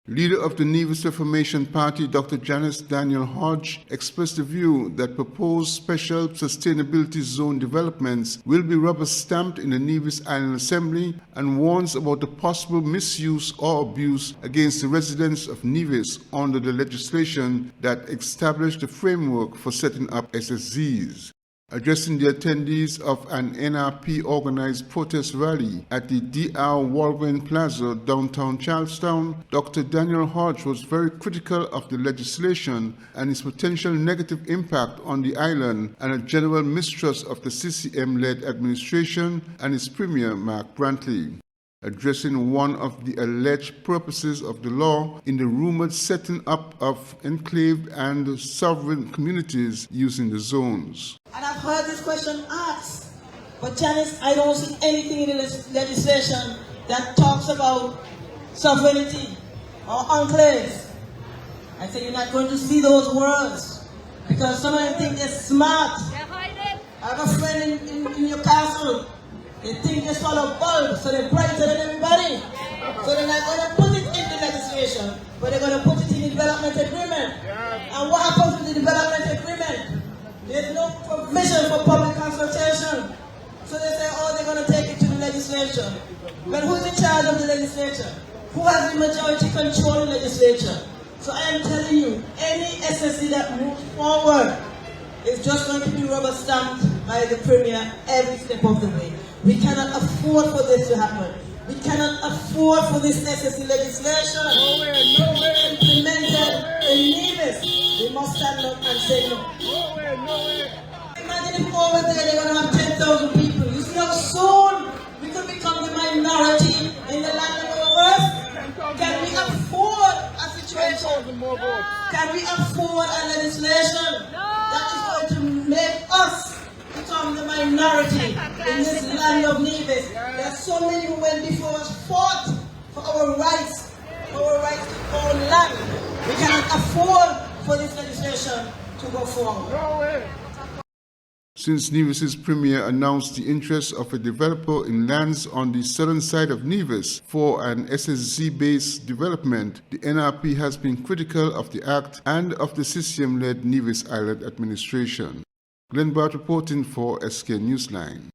Leader of the Nevis Reformation Party, Dr. Janice Daniel-Hodge, expressed the view that proposed special sustainability zone developments will be rubber-stamped in the Nevis Island Assembly and warns about the possible misuse or abuse against the residents of Nevis under the legislation that established the framework for setting up SSZs. Addressing the attendees of an NRP-organized protest rally at the DR Walgren Plaza, downtown Charlestown, Dr. Daniel-Hodge was very critical of the legislation and its potential negative impact on the island and a general mistrust of the CCM-led administration and its Premier, Mark Brantley. Addressing one of the alleged purposes of the law in the rumored setting up of enclave and sovereign communities using the zones. And I've heard this question asked, but Janice, I don't see anything in the legislation that talks about sovereignty or enclaves. I say you're not going to see those words because some of them think they're smart. I have a friend in your castle. They think they swallow bulbs, so they're brighter than everybody. So they're not going to put it in the legislation, but they're going to put it in the development agreement. And what happens with the development agreement? There's no provision for public consultation. So they say, oh, they're going to take it to the legislature. But who's in charge of the legislature? Who has the majority control in the legislature? So I am telling you, any SSZ that moves forward is just going to be rubber stamped by the Premier every step of the way. We cannot afford for this to happen. We cannot afford for this SSZ legislation implemented in Nevis. We must stand up and say no. Imagine if over there they're going to have 10,000 people. You see how soon we could become the minority in the land of our birth? Can we afford a situation? Can we afford a legislation that is going to make us become the minority in this land of Nevis? There are so many who went before us fought for our rights to own land. We cannot afford for this legislation to go forward. Since Nevis's Premier announced the interest of a developer in lands on the southern side of Nevis for an SSZ-based development, the NRP has been critical of the act and of the CCM-led Nevis Island administration. Glenn Bart reporting for SK Newsline.